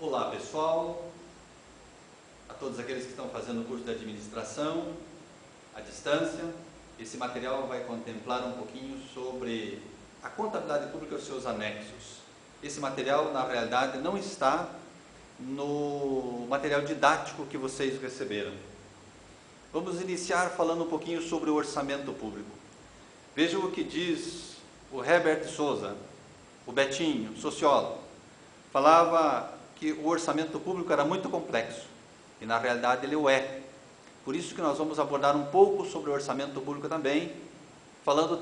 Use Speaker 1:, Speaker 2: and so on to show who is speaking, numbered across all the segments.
Speaker 1: Olá pessoal, a todos aqueles que estão fazendo o curso de administração à distância. Esse material vai contemplar um pouquinho sobre a contabilidade pública e os seus anexos. Esse material, na realidade, não está no material didático que vocês receberam. Vamos iniciar falando um pouquinho sobre o orçamento público. Vejam o que diz o Herbert Souza, o Betinho, sociólogo. Falava que o orçamento público era muito complexo, e na realidade ele o é. Por isso que nós vamos abordar um pouco sobre o orçamento público também, falando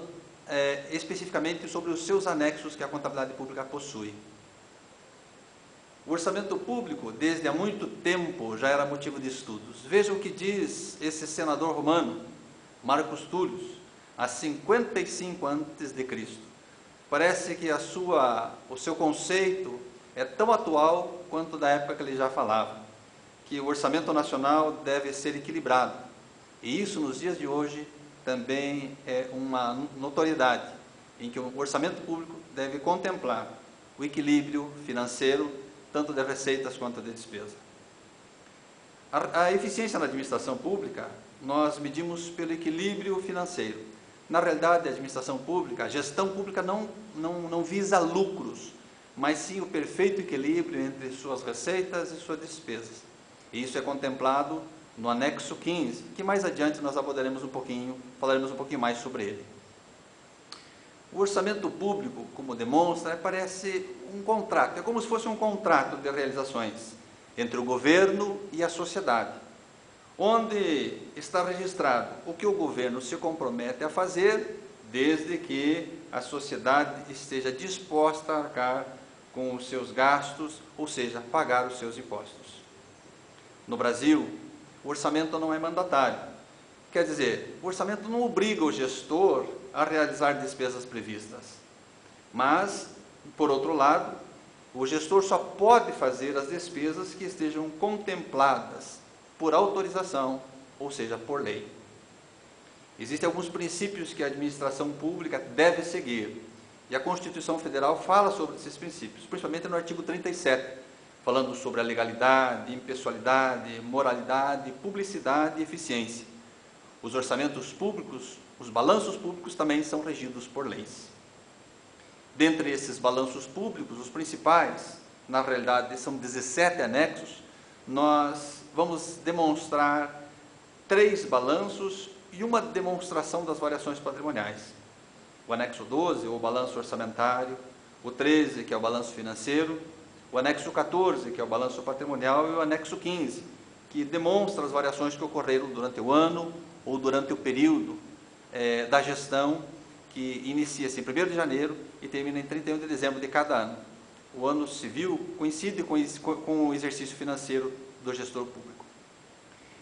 Speaker 1: especificamente sobre os seus anexos que a contabilidade pública possui. O orçamento público, desde há muito tempo, já era motivo de estudos. Veja o que diz esse senador romano, Marcus Tullius, há 55 a.C. Parece que o seu conceito é tão atual quanto da época que ele já falava, que o orçamento nacional deve ser equilibrado. E isso, nos dias de hoje, também é uma notoriedade, em que o orçamento público deve contemplar o equilíbrio financeiro, tanto de receitas quanto de despesa. A eficiência na administração pública, nós medimos pelo equilíbrio financeiro. Na realidade, a administração pública, a gestão pública não visa lucros, mas sim o perfeito equilíbrio entre suas receitas e suas despesas. E isso é contemplado no anexo 15, que mais adiante nós abordaremos falaremos um pouquinho mais sobre ele. O orçamento público, como demonstra, parece um contrato, é como se fosse um contrato de realizações entre o governo e a sociedade, onde está registrado o que o governo se compromete a fazer, desde que a sociedade esteja disposta a arcar com os seus gastos, ou seja, pagar os seus impostos. No Brasil, o orçamento não é mandatário. Quer dizer, o orçamento não obriga o gestor a realizar despesas previstas. Mas, por outro lado, o gestor só pode fazer as despesas que estejam contempladas por autorização, ou seja, por lei. Existem alguns princípios que a administração pública deve seguir, e a Constituição Federal fala sobre esses princípios, principalmente no artigo 37, falando sobre a legalidade, impessoalidade, moralidade, publicidade e eficiência. Os orçamentos públicos, os balanços públicos também são regidos por leis. Dentre esses balanços públicos, os principais, na realidade são 17 anexos, nós vamos demonstrar 3 balanços e uma demonstração das variações patrimoniais. O anexo 12, ou balanço orçamentário, o 13, que é o balanço financeiro, o anexo 14, que é o balanço patrimonial, e o anexo 15, que demonstra as variações que ocorreram durante o ano ou durante o período da gestão, que inicia-se em 1º de janeiro e termina em 31 de dezembro de cada ano. O ano civil coincide com o exercício financeiro do gestor público.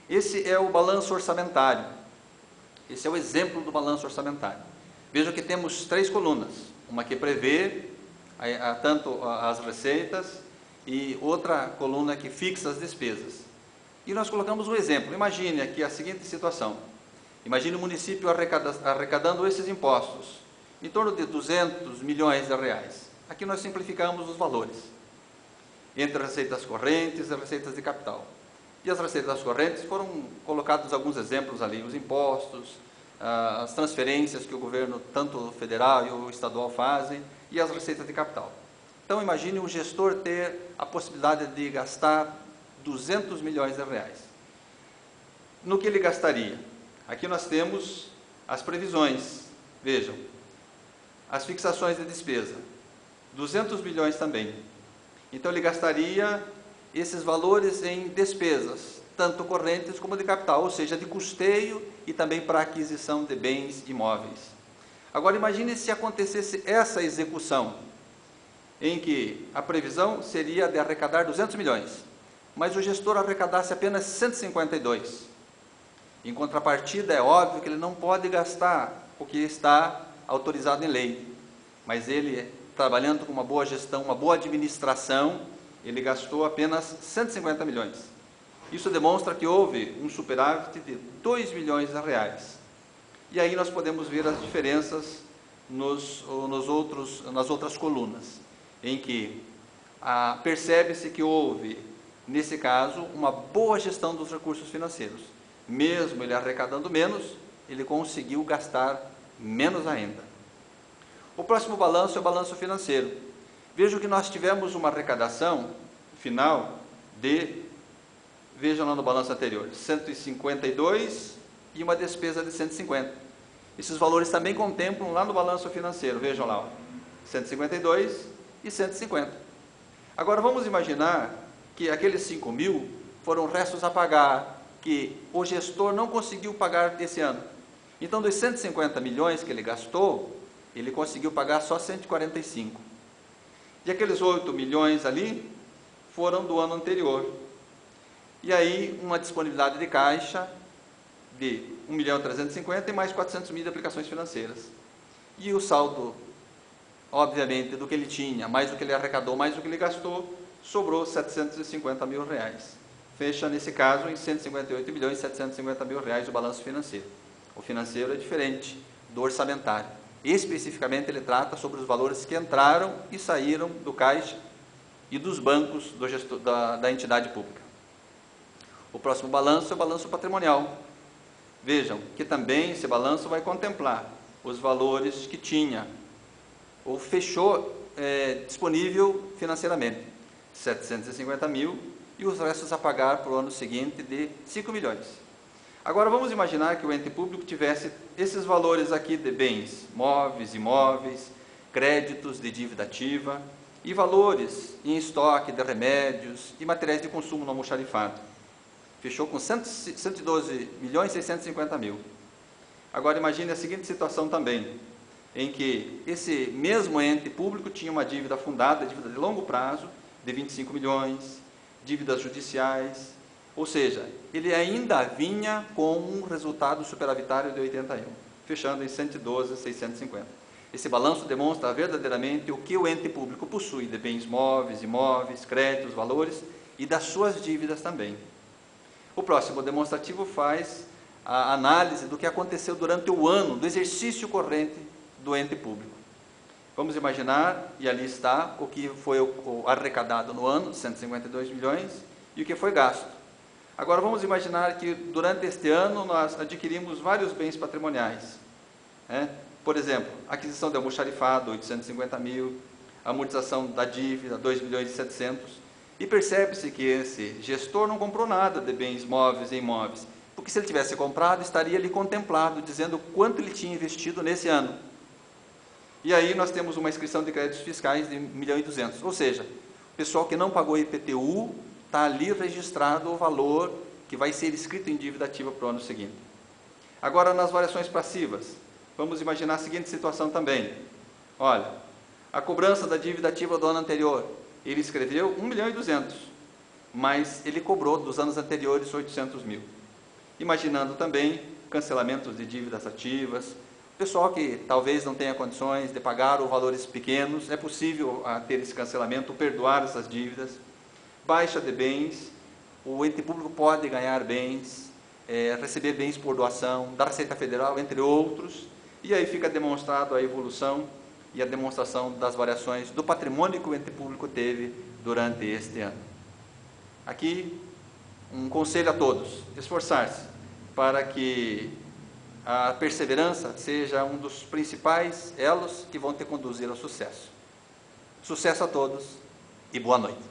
Speaker 1: Esse é o balanço orçamentário. Esse é o exemplo do balanço orçamentário. Vejam que temos 3 colunas, uma que prevê tanto as receitas e outra coluna que fixa as despesas. E nós colocamos um exemplo. Imagine aqui a seguinte situação. Imagine o município arrecadando esses impostos, em torno de 200 milhões de reais. Aqui nós simplificamos os valores, entre receitas correntes e receitas de capital. E as receitas correntes foram colocados alguns exemplos ali, os impostos, as transferências que o governo, tanto o federal e o estadual, fazem, e as receitas de capital. Então, imagine um gestor ter a possibilidade de gastar 200 milhões de reais. No que ele gastaria? Aqui nós temos as previsões. Vejam, as fixações de despesa, 200 milhões também. Então, ele gastaria esses valores em despesas, tanto correntes como de capital, ou seja, de custeio e também para aquisição de bens imóveis. Agora, imagine se acontecesse essa execução, em que a previsão seria de arrecadar 200 milhões, mas o gestor arrecadasse apenas 152. Em contrapartida, é óbvio que ele não pode gastar o que está autorizado em lei, mas ele, trabalhando com uma boa gestão, uma boa administração, ele gastou apenas 150 milhões. Isso demonstra que houve um superávit de 2 milhões de reais. E aí nós podemos ver as diferenças nas outras colunas, em que percebe-se que houve, nesse caso, uma boa gestão dos recursos financeiros. Mesmo ele arrecadando menos, ele conseguiu gastar menos ainda. O próximo balanço é o balanço financeiro. Veja que nós tivemos uma arrecadação final de, vejam lá no balanço anterior, 152 e uma despesa de 150. Esses valores também contemplam lá no balanço financeiro, vejam lá, ó, 152 e 150. Agora vamos imaginar que aqueles 5 mil foram restos a pagar, que o gestor não conseguiu pagar esse ano. Então, dos 150 milhões que ele gastou, ele conseguiu pagar só 145. E aqueles 8 milhões ali foram do ano anterior. E aí, uma disponibilidade de caixa de 1.350.000 e mais 400.000 de aplicações financeiras. E o saldo, obviamente, do que ele tinha, mais o que ele arrecadou, mais o que ele gastou, sobrou 750 mil reais. Fecha, nesse caso, em 158 milhões e 750 mil reais o balanço financeiro. O financeiro é diferente do orçamentário. Especificamente, ele trata sobre os valores que entraram e saíram do caixa e dos bancos do gestor, da entidade pública. O próximo balanço é o balanço patrimonial. Vejam que também esse balanço vai contemplar os valores que tinha ou fechou disponível financeiramente, 750 mil, e os restos a pagar para o ano seguinte de 5 milhões. Agora vamos imaginar que o ente público tivesse esses valores aqui de bens móveis, imóveis, créditos de dívida ativa e valores em estoque de remédios e materiais de consumo no almoxarifado. Fechou com 112 milhões e 650 mil. Agora imagine a seguinte situação também, em que esse mesmo ente público tinha uma dívida fundada, dívida de longo prazo, de 25 milhões, dívidas judiciais, ou seja, ele ainda vinha com um resultado superavitário de 81, fechando em 112.650. Esse balanço demonstra verdadeiramente o que o ente público possui de bens móveis, imóveis, créditos, valores e das suas dívidas também. O próximo demonstrativo faz a análise do que aconteceu durante o ano, do exercício corrente do ente público. Vamos imaginar, e ali está, o que foi arrecadado no ano, 152 milhões, e o que foi gasto. Agora vamos imaginar que durante este ano nós adquirimos vários bens patrimoniais. Por exemplo, aquisição de almoxarifado, 850 mil, amortização da dívida, 2 milhões e 700. E percebe-se que esse gestor não comprou nada de bens móveis e imóveis, porque se ele tivesse comprado, estaria ali contemplado, dizendo quanto ele tinha investido nesse ano. E aí nós temos uma inscrição de créditos fiscais de 1.200.000, ou seja, o pessoal que não pagou IPTU, está ali registrado o valor que vai ser escrito em dívida ativa para o ano seguinte. Agora, nas variações passivas, vamos imaginar a seguinte situação também. Olha, a cobrança da dívida ativa do ano anterior, ele escreveu 1.200.000, mas ele cobrou dos anos anteriores 800 mil. Imaginando também cancelamentos de dívidas ativas, pessoal que talvez não tenha condições de pagar ou valores pequenos, é possível ter esse cancelamento, perdoar essas dívidas. Baixa de bens, o ente público pode ganhar bens, receber bens por doação, da Receita Federal, entre outros, e aí fica demonstrado a evolução e a demonstração das variações do patrimônio que o ente público teve durante este ano. Aqui, um conselho a todos, esforçar-se para que a perseverança seja um dos principais elos que vão te conduzir ao sucesso. Sucesso a todos e boa noite.